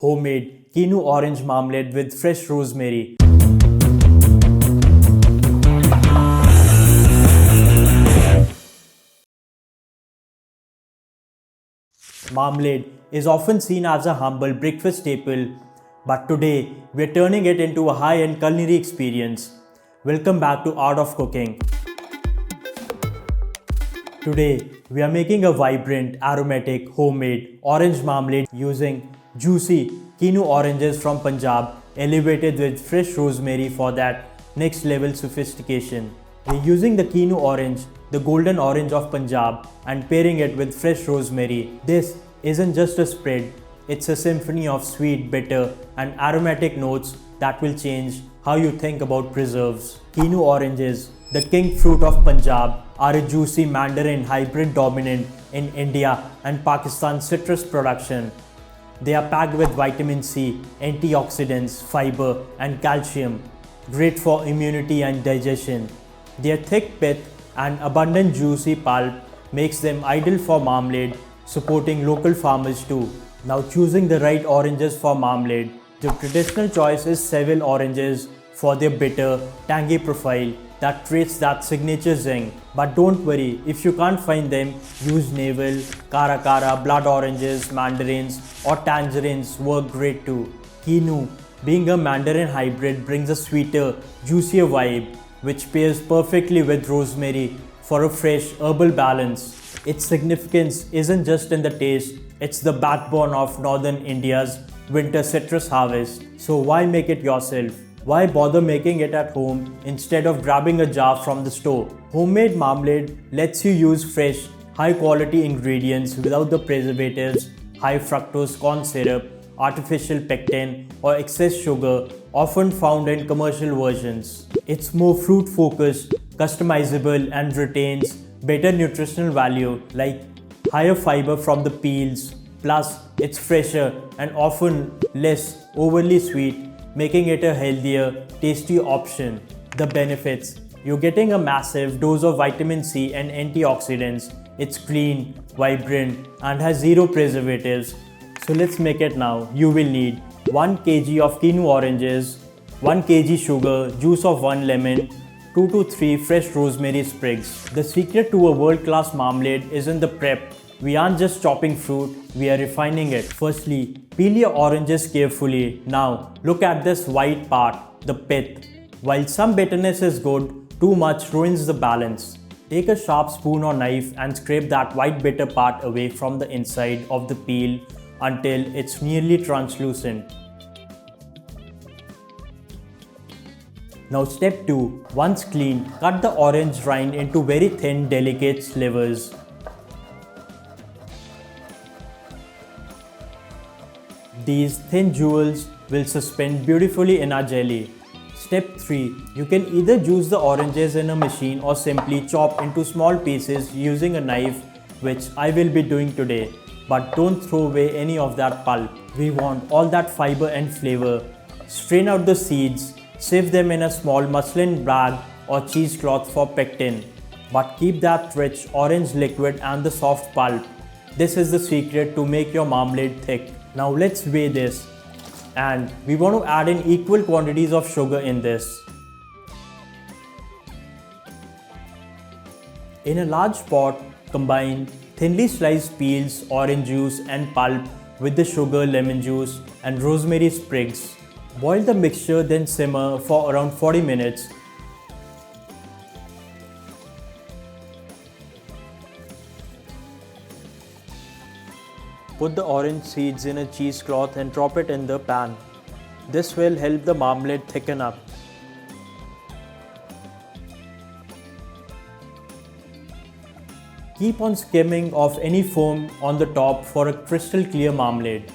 Homemade Kinnow orange marmalade with fresh rosemary. Marmalade is often seen as a humble breakfast staple, but today we're turning it into a high-end culinary experience. Welcome back to Art of Cooking. Today we are making a vibrant, aromatic, homemade orange marmalade using juicy Kinnow oranges from Punjab, elevated with fresh rosemary for that next level sophistication. We're using the Kinnow orange, the golden orange of Punjab, and pairing it with fresh rosemary. This isn't just a spread, it's a symphony of sweet, bitter, and aromatic notes that will change how you think about preserves. Kinnow oranges, the king fruit of Punjab, are a juicy mandarin hybrid dominant in India and Pakistan's citrus production. They are packed with vitamin C, antioxidants, fiber, and calcium, great for immunity and digestion. Their thick pith and abundant juicy pulp makes them ideal for marmalade, supporting local farmers too. Now, choosing the right oranges for marmalade. The traditional choice is Seville oranges for their bitter, tangy profile that creates that signature zing. But don't worry, if you can't find them, use navel, cara, blood oranges, mandarins, or tangerines work great too. Kinnow, being a mandarin hybrid, brings a sweeter, juicier vibe, which pairs perfectly with rosemary for a fresh herbal balance. Its significance isn't just in the taste, it's the backbone of northern India's winter citrus harvest. So why make it yourself? Why bother making it at home instead of grabbing a jar from the store? Homemade marmalade lets you use fresh, high quality ingredients without the preservatives, high fructose corn syrup, artificial pectin, or excess sugar often found in commercial versions. It's more fruit focused, customizable, and retains better nutritional value like higher fiber from the peels. Plus, it's fresher and often less overly sweet, making it a healthier, tasty option. The benefits: you're getting a massive dose of vitamin C and antioxidants. It's clean, vibrant, and has zero preservatives. So let's make it now. You will need 1 kg of Kinnow oranges, 1 kg sugar, juice of 1 lemon, 2 to 3 fresh rosemary sprigs. The secret to a world-class marmalade is in the prep. We aren't just chopping fruit, we are refining it. Firstly, peel your oranges carefully. Now, look at this white part, the pith. While some bitterness is good, too much ruins the balance. Take a sharp spoon or knife and scrape that white bitter part away from the inside of the peel until it's nearly translucent. Now step 2. Once clean, cut the orange rind into very thin, delicate slivers. These thin jewels will suspend beautifully in our jelly. Step 3. You can either juice the oranges in a machine or simply chop into small pieces using a knife, which I will be doing today. But don't throw away any of that pulp. We want all that fiber and flavor. Strain out the seeds, sieve them in a small muslin bag or cheesecloth for pectin. But keep that rich orange liquid and the soft pulp. This is the secret to make your marmalade thick. Now let's weigh this, and we want to add in equal quantities of sugar in this. In a large pot, combine thinly sliced peels, orange juice and pulp with the sugar, lemon juice and rosemary sprigs. Boil the mixture, then simmer for around 40 minutes. Put the orange seeds in a cheesecloth and drop it in the pan. This will help the marmalade thicken up. Keep on skimming off any foam on the top for a crystal clear marmalade.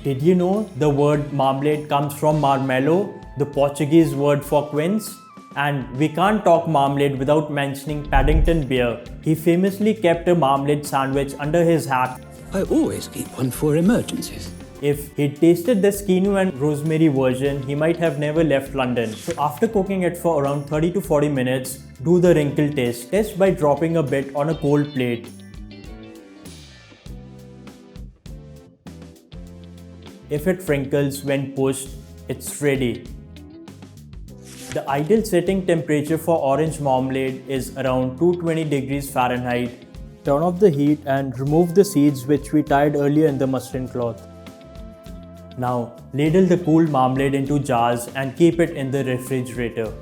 Did you know the word marmalade comes from marmelo, the Portuguese word for quince? And we can't talk marmalade without mentioning Paddington Bear. He famously kept a marmalade sandwich under his hat. I always keep one for emergencies. If he'd tasted the Kinnow and rosemary version, he might have never left London. So after cooking it for around 30 to 40 minutes, do the wrinkle test. Test by dropping a bit on a cold plate. If it crinkles when pushed, it's ready. The ideal setting temperature for orange marmalade is around 220 degrees Fahrenheit. Turn off the heat and remove the seeds which we tied earlier in the muslin cloth. Now, ladle the cooled marmalade into jars and keep it in the refrigerator.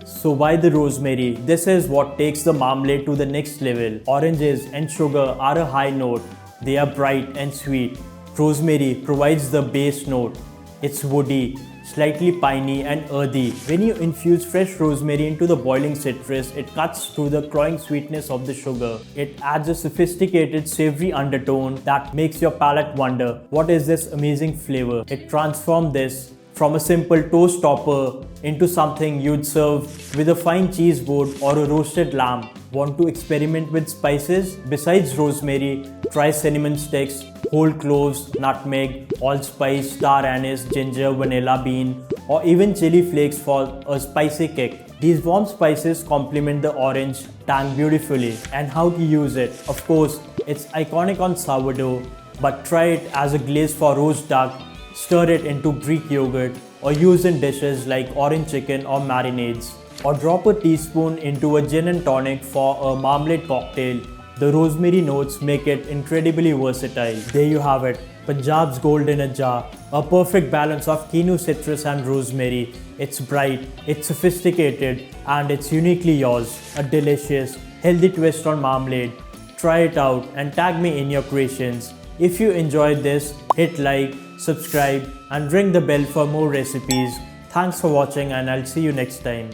So why the rosemary? This is what takes the marmalade to the next level. Oranges and sugar are a high note. They are bright and sweet. Rosemary provides the base note. It's woody, slightly piney and earthy. When you infuse fresh rosemary into the boiling citrus, it cuts through the cloying sweetness of the sugar. It adds a sophisticated savory undertone that makes your palate wonder, what is this amazing flavor? It transforms this from a simple toast topper into something you'd serve with a fine cheese board or a roasted lamb. Want to experiment with spices? Besides rosemary, try cinnamon sticks, whole cloves, nutmeg, allspice, star anise, ginger, vanilla bean, or even chili flakes for a spicy kick. These warm spices complement the orange tang beautifully. And how to use it? Of course, it's iconic on sourdough, but try it as a glaze for roast duck, stir it into Greek yogurt, or use in dishes like orange chicken or marinades. Or drop a teaspoon into a gin and tonic for a marmalade cocktail. The rosemary notes make it incredibly versatile. There you have it, Punjab's gold in a jar. A perfect balance of kino, citrus and rosemary. It's bright, it's sophisticated, and it's uniquely yours. A delicious, healthy twist on marmalade. Try it out and tag me in your creations. If you enjoyed this, hit like, subscribe and ring the bell for more recipes. Thanks for watching and I'll see you next time.